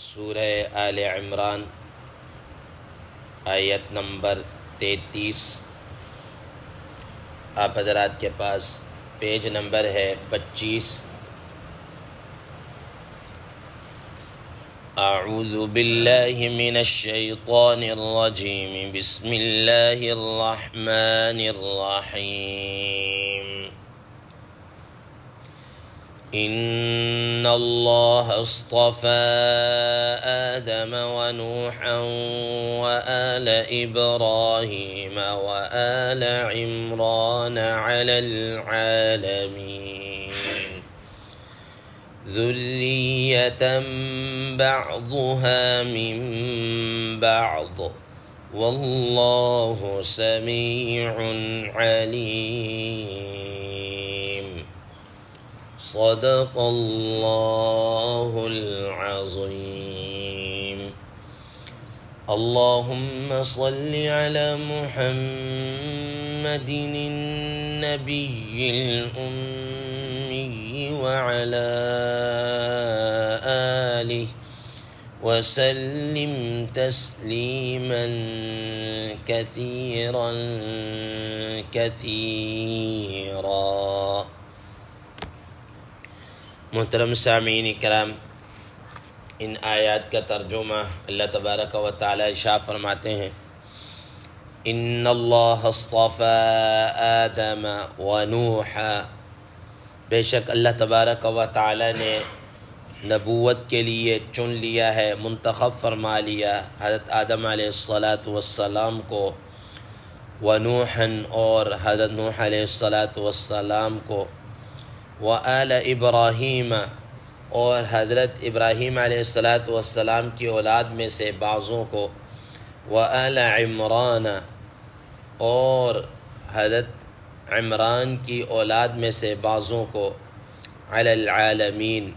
سورہ آل عمران آیت نمبر 33۔ آپ حضرات کے پاس پیج نمبر ہے 25۔ اعوذ باللہ من الشیطان الرجیم، بسم اللہ الرحمن الرحیم۔ ان اللہ اصطفى آدم ونوحا وآل ابراہیم وآل عمران علی العالمین، ذریۃ بعضها من بعض، واللہ سمیع علیم۔ صدق اللہ العظیم۔ اللہم صل علی محمد النبی الأمی وعلی آلہ وسلم تسلیما کثیرا کثیرا۔ محترم سامعین کرام، ان آیات کا ترجمہ اللہ تبارک و تعالی ارشاد فرماتے ہیں، ان اللہ اصطفى آدم ونوحا، بے شک اللہ تبارک و تعالی نے نبوت کے لیے چن لیا ہے، منتخب فرما لیا حضرت آدم علیہ السلام کو، ونوحا، اور حضرت نوح علیہ السلام کو، وآل ابراہیم، اور حضرت ابراہیم علیہ السلام کی اولاد میں سے بعضوں کو، وآل عمران، اور حضرت عمران کی اولاد میں سے بعضوں کو، علی العالمین،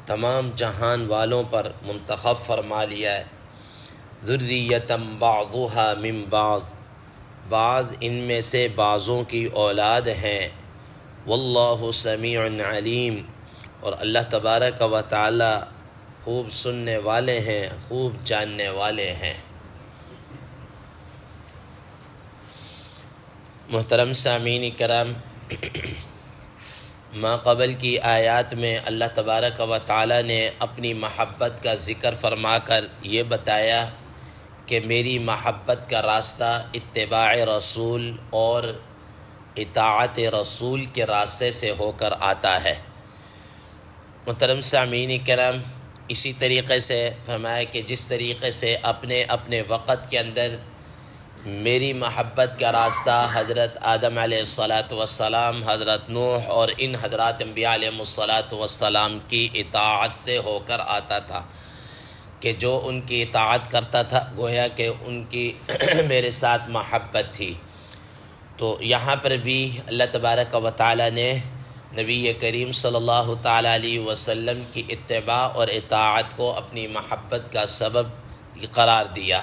تمام جہان والوں پر منتخب فرما لیا ہے، ذریۃ بعضها من بعض، بعض ان میں سے بعضوں کی اولاد ہیں، واللہ سمیع علیم، اور اللہ تبارک و تعالی خوب سننے والے ہیں، خوب جاننے والے ہیں۔ محترم سامعین کرام، ما قبل کی آیات میں اللہ تبارک و تعالی نے اپنی محبت کا ذکر فرما کر یہ بتایا کہ میری محبت کا راستہ اتباع رسول اور اطاعت رسول کے راستے سے ہو کر آتا ہے۔ محترم سامعین کرام، اسی طریقے سے فرمایا کہ جس طریقے سے اپنے اپنے وقت کے اندر میری محبت کا راستہ حضرت آدم علیہ السلام، حضرت نوح اور ان حضرات انبیاء علیہ السلام کی اطاعت سے ہو کر آتا تھا، کہ جو ان کی اطاعت کرتا تھا گویا کہ ان کی میرے ساتھ محبت تھی۔ تو یہاں پر بھی اللہ تبارک و تعالی نے نبی کریم صلی اللہ تعالی علیہ وسلم کی اتباع اور اطاعت کو اپنی محبت کا سبب قرار دیا۔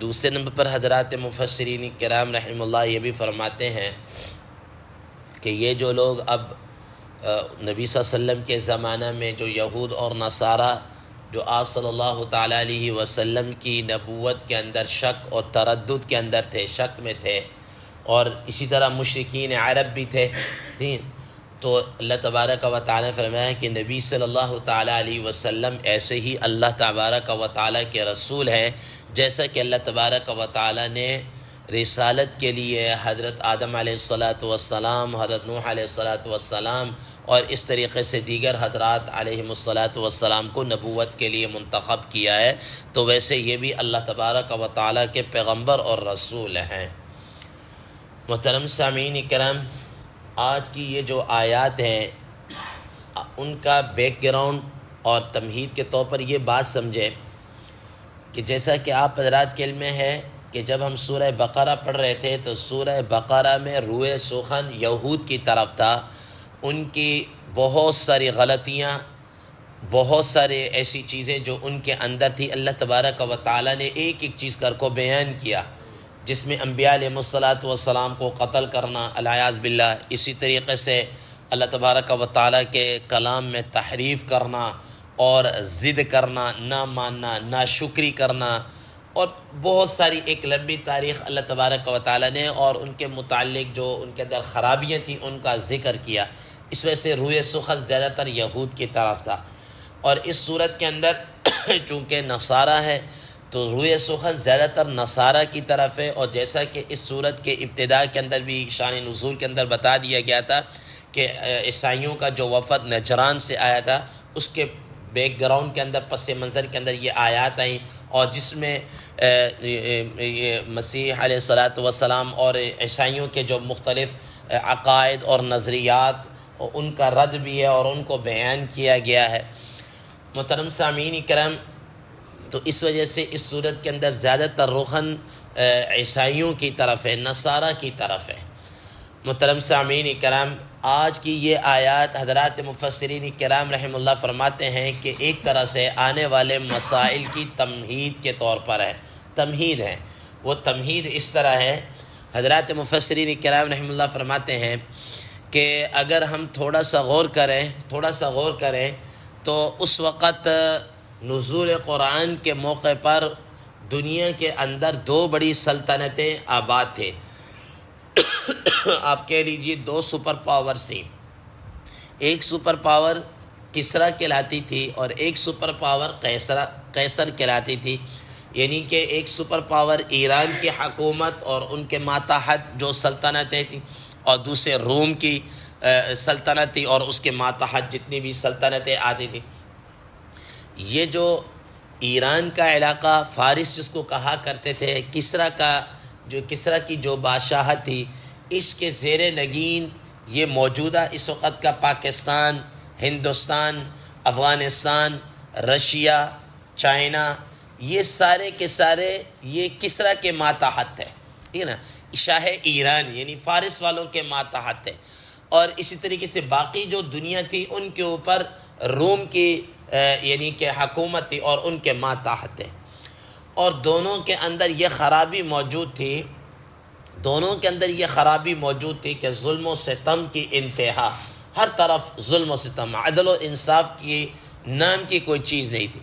دوسرے نمبر پر حضرات مفسرین کرام رحمہ اللہ یہ بھی فرماتے ہیں کہ یہ جو لوگ اب نبی صلی اللہ علیہ وسلم کے زمانہ میں جو یہود اور نصارہ جو آپ صلی اللہ تعالی علیہ وسلم کی نبوت کے اندر شک اور تردد کے اندر تھے، شک میں تھے، اور اسی طرح مشرکین عرب بھی تھے، تو اللہ تبارک و تعالی نے فرمایا کہ نبی صلی اللہ تعالی علیہ وسلم ایسے ہی اللہ تبارک و تعالی کے رسول ہیں، جیسا کہ اللہ تبارک و تعالی نے رسالت کے لیے حضرت آدم علیہ السلام، حضرت نوح علیہ السلام اور اس طریقے سے دیگر حضرات علیہ السلام کو نبوت کے لیے منتخب کیا ہے، تو ویسے یہ بھی اللہ تبارک و تعالی کے پیغمبر اور رسول ہیں۔ محترم سامعین کرام، آج کی یہ جو آیات ہیں ان کا بیک گراؤنڈ اور تمہید کے طور پر یہ بات سمجھے کہ جیسا کہ آپ حضرات کے علم میں ہے کہ جب ہم سورہ بقرہ پڑھ رہے تھے تو سورہ بقرہ میں روئے سخن یہود کی طرف تھا، ان کی بہت ساری غلطیاں، بہت سارے ایسی چیزیں جو ان کے اندر تھی، اللہ تبارک و تعالی نے ایک ایک چیز کر کو بیان کیا، جس میں انبیاء علیہ السلام کو قتل کرنا الیاذ باللہ، اسی طریقے سے اللہ تبارک و تعالیٰ کے کلام میں تحریف کرنا اور ضد کرنا، نہ ماننا، ناشکری کرنا، اور بہت ساری ایک لمبی تاریخ اللہ تبارک و تعالیٰ نے اور ان کے متعلق جو ان کے اندر خرابیاں تھیں ان کا ذکر کیا۔ اس وجہ سے روئے سخط زیادہ تر یہود کی طرف تھا، اور اس صورت کے اندر چونکہ نصارہ ہے تو روئے سخط زیادہ تر نصارہ کی طرف ہے۔ اور جیسا کہ اس صورت کے ابتدا کے اندر بھی شان نزول کے اندر بتا دیا گیا تھا کہ عیسائیوں کا جو وفد نجران سے آیا تھا اس کے بیک گراؤنڈ کے اندر، پس منظر کے اندر یہ آیات آئیں، اور جس میں یہ مسیح علیہ الصلاۃ والسلام اور عیسائیوں کے جو مختلف عقائد اور نظریات ان کا رد بھی ہے اور ان کو بیان کیا گیا ہے۔ محترم سامعین کرام، تو اس وجہ سے اس صورت کے اندر زیادہ تر رخن عیسائیوں کی طرف ہے، نصارہ کی طرف ہے۔ محترم سامعین کرام، آج کی یہ آیات حضرات مفسرین کرام رحم اللہ فرماتے ہیں کہ ایک طرح سے آنے والے مسائل کی تمہید کے طور پر ہے، تمہید ہے۔ وہ تمہید اس طرح ہے، حضرات مفسرین کرام رحم اللہ فرماتے ہیں کہ اگر ہم تھوڑا سا غور کریں تو اس وقت نزول قرآن کے موقع پر دنیا کے اندر دو بڑی سلطنتیں آباد تھے۔ آپ کہہ لیجئے دو سپر پاور تھیں، ایک سپر پاور کسریٰ کہلاتی تھی اور ایک سپر پاور قیصر کہلاتی تھی۔ یعنی کہ ایک سپر پاور ایران کی حکومت اور ان کے ماتحت جو سلطنتیں تھیں، اور دوسرے روم کی سلطنت تھی اور اس کے ماتحت جتنی بھی سلطنتیں آتی تھیں۔ یہ جو ایران کا علاقہ، فارس جس کو کہا کرتے تھے، کسریٰ کی جو بادشاہت تھی، اس کے زیر نگین یہ موجودہ اس وقت کا پاکستان، ہندوستان، افغانستان، رشیا، چائنا، یہ سارے کے سارے یہ کسریٰ کے ماتحت ہے، ٹھیک ہے نا، شاہ ایران یعنی فارس والوں کے ماتحت ہے۔ اور اسی طریقے سے باقی جو دنیا تھی ان کے اوپر روم کی یعنی کہ حکومت تھی اور ان کے ماتحت ہے۔ اور دونوں کے اندر یہ خرابی موجود تھی کہ ظلم و ستم کی انتہا، ہر طرف ظلم و ستم، عدل و انصاف کی نام کی کوئی چیز نہیں تھی۔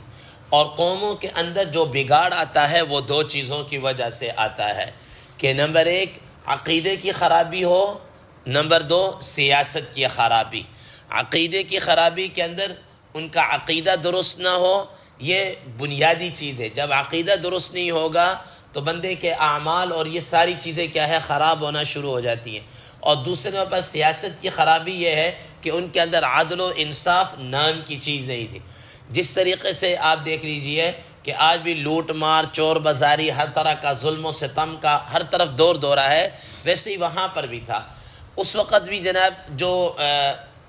اور قوموں کے اندر جو بگاڑ آتا ہے وہ دو چیزوں کی وجہ سے آتا ہے کہ نمبر ایک عقیدے کی خرابی ہو، نمبر دو سیاست کی خرابی۔ عقیدے کی خرابی کے اندر ان کا عقیدہ درست نہ ہو، یہ بنیادی چیز ہے۔ جب عقیدہ درست نہیں ہوگا تو بندے کے اعمال اور یہ ساری چیزیں کیا ہے، خراب ہونا شروع ہو جاتی ہیں۔ اور دوسرے نمبر پر سیاست کی خرابی یہ ہے کہ ان کے اندر عدل و انصاف نام کی چیز نہیں تھی۔ جس طریقے سے آپ دیکھ لیجئے کہ آج بھی لوٹ مار، چور بازاری، ہر طرح کا ظلم و ستم کا ہر طرف دور دورہ ہے، ویسے ہی وہاں پر بھی تھا۔ اس وقت بھی جناب جو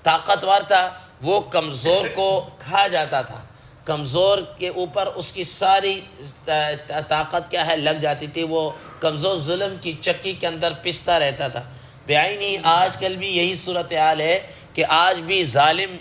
طاقتور تھا وہ کمزور کو کھا جاتا تھا، کمزور کے اوپر اس کی ساری طاقت کیا ہے، لگ جاتی تھی، وہ کمزور ظلم کی چکی کے اندر پستا رہتا تھا۔ بعینی آج کل بھی یہی صورتحال ہے کہ آج بھی ظالم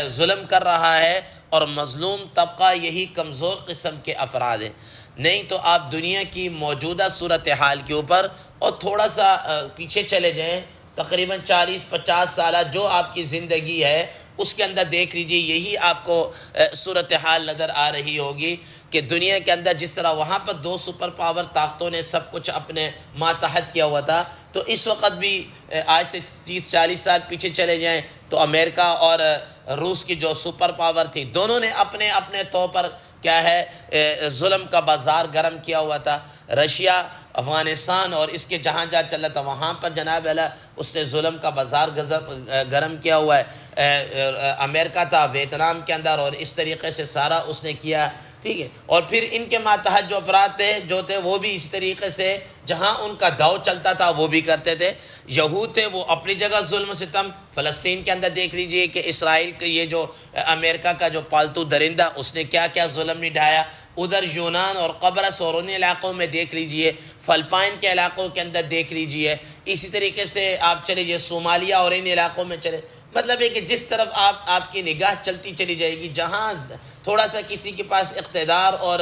ظلم کر رہا ہے اور مظلوم طبقہ یہی کمزور قسم کے افراد ہیں۔ نہیں تو آپ دنیا کی موجودہ صورتحال کے اوپر اور تھوڑا سا پیچھے چلے جائیں، تقریباً 40-50 سالہ جو آپ کی زندگی ہے اس کے اندر دیکھ لیجئے، یہی آپ کو صورتحال نظر آ رہی ہوگی کہ دنیا کے اندر جس طرح وہاں پر دو سپر پاور طاقتوں نے سب کچھ اپنے ماتحت کیا ہوا تھا، تو اس وقت بھی آج سے 30-40 سال پیچھے چلے جائیں تو امریکہ اور روس کی جو سپر پاور تھی، دونوں نے اپنے اپنے طور پر کیا ہے ظلم کا بازار گرم کیا ہوا تھا۔ رشیا، افغانستان اور اس کے جہاں چل رہا تھا وہاں پر جناب اللہ اس نے ظلم کا بازار گرم کیا ہوا ہے۔ امریکہ تھا ویتنام کے اندر اور اس طریقے سے سارا اس نے کیا، ٹھیک ہے۔ اور پھر ان کے ماتحت جو افراد تھے وہ بھی اس طریقے سے جہاں ان کا داؤ چلتا تھا وہ بھی کرتے تھے۔ یہود تھے وہ اپنی جگہ ظلم و ستم، فلسطین کے اندر دیکھ لیجئے کہ اسرائیل کے یہ جو امریکہ کا جو پالتو درندہ اس نے کیا کیا ظلم نہیں ڈھایا۔ ادھر یونان اور قبرص اور ان علاقوں میں دیکھ لیجئے، فلپائن کے علاقوں کے اندر دیکھ لیجئے، اسی طریقے سے آپ چلے جائے صومالیہ اور ان علاقوں میں چلے۔ مطلب ہے کہ جس طرف آپ کی نگاہ چلتی چلی جائے گی، جہاں تھوڑا سا کسی کے پاس اقتدار اور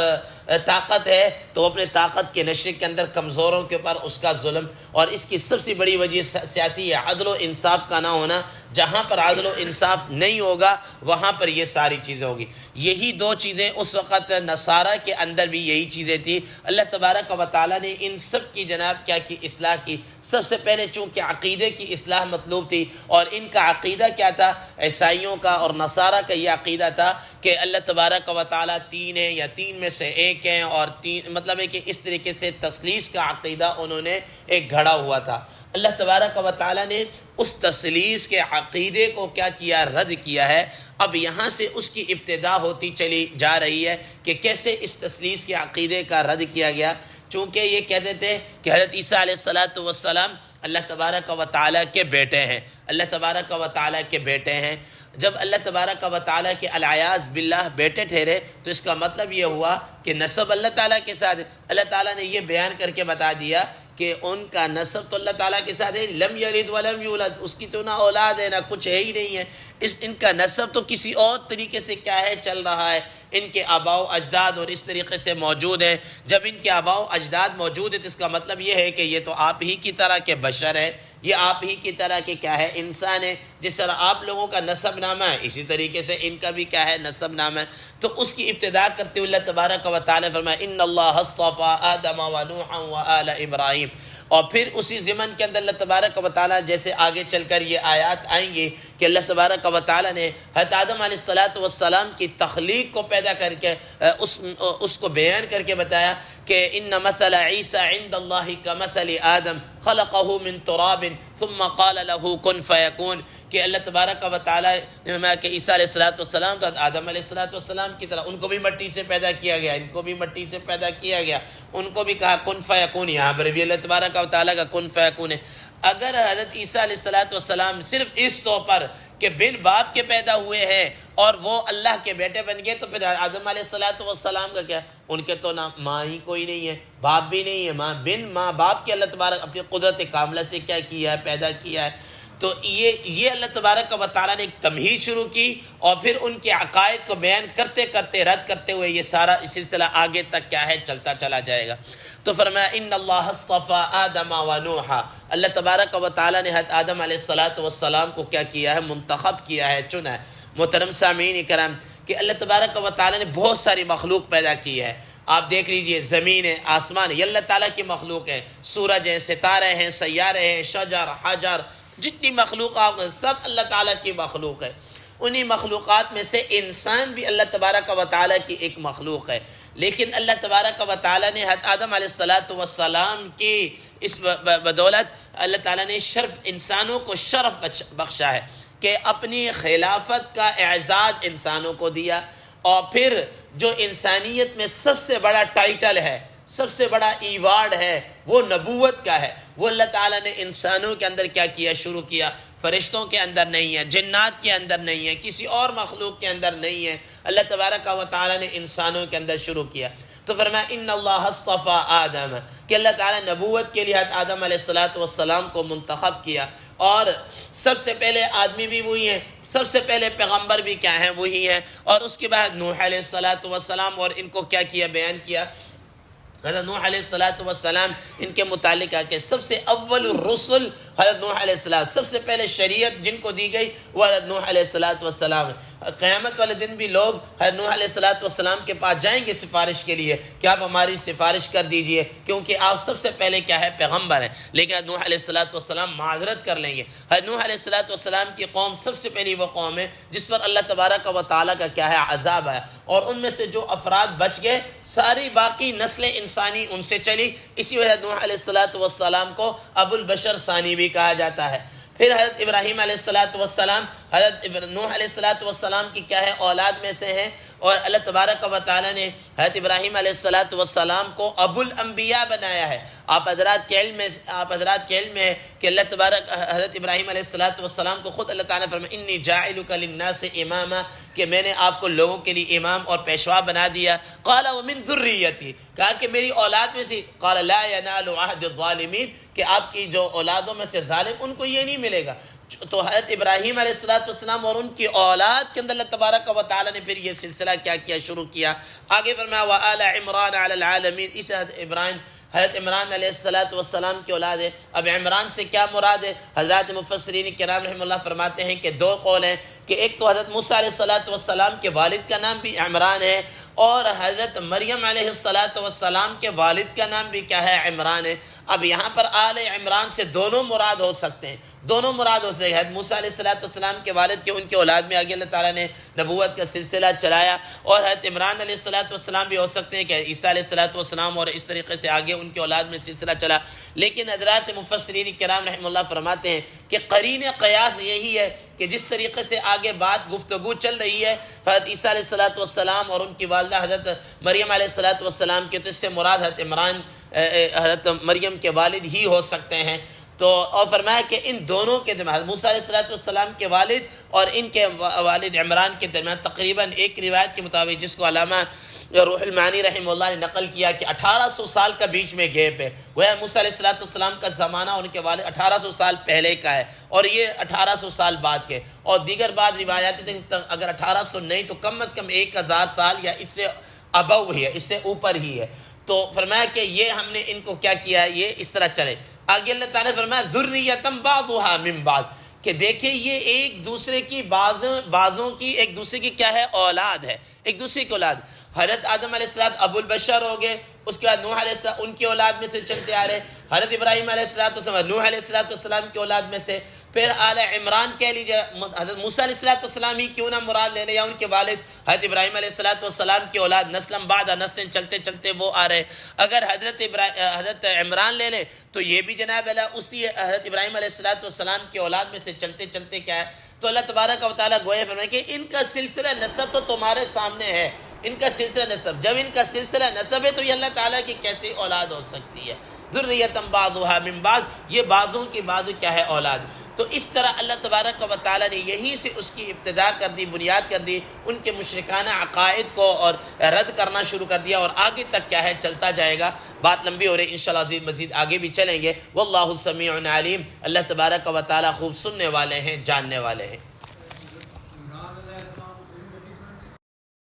طاقت ہے تو اپنے طاقت کے نشے کے اندر کمزوروں کے اوپر اس کا ظلم، اور اس کی سب سے بڑی وجہ سیاسی ہے عدل و انصاف کا نہ ہونا۔ جہاں پر عدل و انصاف نہیں ہوگا وہاں پر یہ ساری چیزیں ہوگی۔ یہی دو چیزیں اس وقت نصارہ کے اندر بھی یہی چیزیں تھیں۔ اللہ تبارک و تعالیٰ نے ان سب کی جناب کیا کی اصلاح کی۔ سب سے پہلے چونکہ عقیدے کی اصلاح مطلوب تھی، اور ان کا عقیدہ کیا تھا؟ عیسائیوں کا اور نصارہ کا یہ عقیدہ تھا کہ اللہ تبارک و تعالیٰ تین ہیں یا تین میں سے ایک ہیں، اور تین مطلب ہے کہ اس طریقے سے تثلیث کا عقیدہ انہوں نے ایک گھڑا ہوا تھا۔ اللہ تبارک و تعالیٰ نے اس تثلیث کے عقیدے کو کیا کیا؟ رد کیا ہے۔ اب یہاں سے اس کی ابتدا ہوتی چلی جا رہی ہے کہ کیسے اس تثلیث کے عقیدے کا رد کیا گیا۔ چونکہ یہ کہتے تھے کہ حضرت عیسیٰ علیہ السلام اللہ تبارک و تعالیٰ کے بیٹے ہیں، اللہ تبارک و تعالیٰ کے بیٹے ہیں۔ جب اللہ تبارک و تعالیٰ کے العیاذ باللہ بیٹے ٹھہرے تو اس کا مطلب یہ ہوا کہ نسب اللہ تعالیٰ کے ساتھ، اللہ تعالیٰ نے یہ بیان کر کے بتا دیا کہ ان کا نسب تو اللہ تعالیٰ کے ساتھ ہے، لم یلد ولم یولد، اس کی تو نہ اولاد ہے نہ کچھ ہے ہی نہیں ہے، ان کا نسب تو کسی اور طریقے سے کیا ہے چل رہا ہے، ان کے آباء و اجداد اور اس طریقے سے موجود ہیں۔ جب ان کے آباء و اجداد موجود ہیں تو اس کا مطلب یہ ہے کہ یہ تو آپ ہی کی طرح کے بشر ہیں، یہ آپ ہی کی طرح کے کیا ہے انسان ہے۔ جس طرح آپ لوگوں کا نسب نامہ ہے اسی طریقے سے ان کا بھی کیا ہے نسب نامہ ہے۔ تو اس کی ابتدا کرتے ہوئے اللہ تبارک و تعالیٰ فرمایا ان اللہ اصطفى آدم و نوحا و آل ابراہیم، اور پھر اسی ضمن کے اندر اللہ تبارک و تعالیٰ جیسے آگے چل کر یہ آیات آئیں گے کہ اللہ تبارک و تعالیٰ نے حضرت آدم علیہ السلام کی تخلیق کو پیدا کر کے اس کو بیان کر کے بتایا کہ ان مثل عیسیٰ عند اللہ کمثل آدم خلقہ من تراب ثم قال له کن فیکون، کہ اللہ تبارک و تعالیٰ نے کہ عیسیٰ علیہ السلام تو آدم علیہ السلام کی طرح ان کو بھی مٹی سے پیدا کیا گیا، ان کو بھی مٹی سے پیدا کیا گیا، ان کو بھی کہا کن فیکون۔ یہاں پر بھی اللہ تبارک و تعالیٰ کا کن فیکون ہے۔ اگر حضرت عیسیٰ علیہ السلام صرف اس طور پر کہ بن باپ کے پیدا ہوئے ہیں اور وہ اللہ کے بیٹے بن گئے تو پھر آدم علیہ السلام کا کیا؟ ان کے تو نہ ماں ہی کوئی نہیں ہے، باپ بھی نہیں ہے، ماں باپ کے اللہ تبارک اپنی قدرت کاملہ سے کیا کیا ہے؟ پیدا کیا ہے۔ تو یہ اللہ تبارک و تعالیٰ نے ایک تمہید شروع کی، اور پھر ان کے عقائد کو بیان کرتے کرتے رد کرتے ہوئے یہ سارا سلسلہ آگے تک کیا ہے چلتا چلا جائے گا۔ تو فرمایا ان اللہ اصطفى آدم و نوحا، اللہ تبارک و تعالیٰ نے حضرت آدم علیہ السلام کو کیا کیا ہے؟ منتخب کیا ہے، چنا ہے۔ محترم سامعین کرام کہ اللہ تبارک و تعالیٰ نے بہت ساری مخلوق پیدا کی ہے۔ آپ دیکھ لیجئے زمین ہے، آسمان ہے، یہ اللہ تعالیٰ کی مخلوق ہے، سورج ہیں، ستارے ہیں، سیارے ہیں، شجر حجر، جتنی مخلوقات سب اللہ تعالیٰ کی مخلوق ہے۔ انہی مخلوقات میں سے انسان بھی اللہ تبارک و تعالیٰ کی ایک مخلوق ہے، لیکن اللہ تبارک و تعالیٰ نے حضرت آدم علیہ السلام کی اس بدولت اللہ تعالیٰ نے شرف انسانوں کو شرف بخشا ہے کہ اپنی خلافت کا اعزاز انسانوں کو دیا، اور پھر جو انسانیت میں سب سے بڑا ٹائٹل ہے، سب سے بڑا ایوارڈ ہے وہ نبوت کا ہے، وہ اللہ تعالیٰ نے انسانوں کے اندر کیا کیا؟ شروع کیا۔ فرشتوں کے اندر نہیں ہے، جنات کے اندر نہیں ہے، کسی اور مخلوق کے اندر نہیں ہے، اللہ تبارک و تعالیٰ نے انسانوں کے اندر شروع کیا۔ تو فرمایا ان اللہ اصطفى آدم، کہ اللہ تعالیٰ نبوت کے لیے آدم علیہ السلام کو منتخب کیا، اور سب سے پہلے آدمی بھی وہی ہیں، سب سے پہلے پیغمبر بھی کیا ہیں؟ وہی ہیں، اور اس کے بعد نوح علیہ السلام، اور ان کو کیا کیا؟ بیان کیا۔ حضرت نوح علیہ السلام ان کے متعلق ہے کہ سب سے اول الرسل حضرت نوح علیہ السلام، سب سے پہلے شریعت جن کو دی گئی وہ حضرت نوح علیہ السلام۔ قیامت والے دن بھی لوگ حضرت نوح علیہ السلام کے پاس جائیں گے سفارش کے لیے کہ آپ ہماری سفارش کر دیجئے، کیونکہ آپ سب سے پہلے کیا ہے؟ پیغمبر ہیں۔ لیکن حضرت نوح علیہ السلام معذرت کر لیں گے۔ حضرت نوح علیہ السلام کی قوم سب سے پہلی وہ قوم ہے جس پر اللہ تبارک و تعالیٰ کا کیا ہے؟ عذاب ہے، اور ان میں سے جو افراد بچ گئے ساری باقی نسلیں انسانی ان سے چلی، اسی وجہ نوح علیہ السلام کو ابو البشر ثانی بھی کہا جاتا ہے۔ پھر حضرت ابراہیم علیہ السلام حضرت نوح علیہ السلام کی کیا ہے؟ اولاد میں سے ہیں، اور اللہ تبارک و تعالیٰ نے حضرت ابراہیم علیہ السلام کو ابو الانبیاء بنایا ہے۔ آپ حضرات کے علم میں ہے کہ اللہ تبارک حضرت ابراہیم علیہ السلام کو خود اللہ تعالیٰ نے فرمایا انی جاعلک للناس اماما، کہ میں نے آپ کو لوگوں کے لیے امام اور پیشوا بنا دیا۔ قال ومن ذریتی، کہا کہ میری اولاد میں سے، قال لا ینال عہد الظالمین، کہ آپ کی جو اولادوں میں سے ظالم ان کو یہ نہیں ملے گا۔ تو حضرت ابراہیم علیہ السلام اور ان کی اولاد کے اندر اللہ تبارک و تعالیٰ نے پھر یہ سلسلہ کیا کیا شروع کیا. آگے فرمایا وَآلَ عِمْرَانَ عَلَى الْعَالَمِينَ. اس حضرت عمران علیہ السلام کی اولاد ہے. اب عمران سے کیا مراد ہے؟ حضرات مفسرین کرام رحمہ اللہ فرماتے ہیں کہ دو قول ہیں کہ ایک تو حضرت موسیٰ علیہ السلام کے والد کا نام بھی عمران ہے اور حضرت مریم علیہ السلام کے والد کا نام بھی کیا ہے؟ عمران ہے. اب یہاں پر آل عمران سے دونوں مراد ہو سکتے ہیں، دونوں مراد ہو سکتے ہیں. حضرت موسیٰ علیہ السلام کے والد کے ان کے اولاد میں آگے اللہ تعالیٰ نے نبوت کا سلسلہ چلایا، اور حضرت عمران علیہ السلام بھی ہو سکتے ہیں کہ عیسیٰ علیہ السلام اور اس طریقے سے آگے ان کے اولاد میں سلسلہ چلا. لیکن حضرات مفسرین کرام رحمہ اللہ فرماتے ہیں کہ قرین قیاس یہی ہے کہ جس طریقے سے آگے بات گفتگو چل رہی ہے حضرت عیسیٰ علیہ السلام اور ان کی والدہ حضرت مریم علیہ السلام کے، تو اس سے مراد حضرت عمران حضرت مریم کے والد ہی ہو سکتے ہیں. تو اور فرمایا کہ ان دونوں کے درمیان موسیٰ علیہ السلام کے والد اور ان کے والد عمران کے درمیان تقریباً ایک روایت کے مطابق جس کو علامہ روح المعانی رحمہ اللہ نے نقل کیا کہ 1800 سال کا بیچ میں گیپ ہے. وہ موسیٰ علیہ السلام کا زمانہ اور ان کے والد 1800 سال پہلے کا ہے اور یہ 1800 سال بعد کے. اور دیگر بعض روایات اگر 1800 نہیں تو کم از کم 1000 سال یا اس سے ابو ہی ہے، اس سے اوپر ہی ہے. تو فرمایا کہ یہ ہم نے ان کو کیا کیا ہے، یہ اس طرح چلے. آگے اللہ تعالیٰ نے فرمایا ذُرِّيَّةً بَعْضُهَا مِن بَعْضٍ کہ دیکھیں یہ ایک دوسرے کی بعضوں کی ایک دوسرے کی کیا ہے؟ اولاد ہے، ایک دوسرے کی اولاد. حضرت آدم علیہ السلام ابو البشر ہو گئے، اس کے بعد نوح علیہ السلام ان کی اولاد میں سے چلتے آ رہے، حضرت ابراہیم علیہ السلام نوح علیہ السلام کی اولاد میں سے، پھر آل عمران کہہ لیجیے حضرت موسیٰ علیہ السلام ہی کیوں نہ مراد لے لیں یا ان کے والد حضرت ابراہیم علیہ السلام کی اولاد نسلم بعد نسل چلتے چلتے وہ آ رہے. اگر حضرت عمران لے لیں تو یہ بھی جناب اللہ اسی حضرت ابراہیم علیہ السلام کی اولاد میں سے چلتے چلتے کیا ہے. تو اللہ تبارک و تعالیٰ گویا فرمائے کہ ان کا سلسلہ نسب تو تمہارے سامنے ہے، ان کا سلسلہ نسب، جب ان کا سلسلہ نسب ہے تو یہ اللہ تعالیٰ کی کیسی اولاد ہو سکتی ہے؟ ذُرِّيَّةً بَعْضُهَا مِن بَعْضٍ یہ بعضوں کی بعض کیا ہے؟ اولاد. تو اس طرح اللہ تبارک و تعالیٰ نے یہی سے اس کی ابتدا کر دی، بنیاد کر دی، ان کے مشرکانہ عقائد کو اور رد کرنا شروع کر دیا، اور آگے تک کیا ہے چلتا جائے گا. بات لمبی ہو رہی، انشاءاللہ مزید آگے بھی چلیں گے. واللہ سمیع علیم. اللہ تبارک و تعالیٰ خوب سننے والے ہیں، جاننے والے ہیں.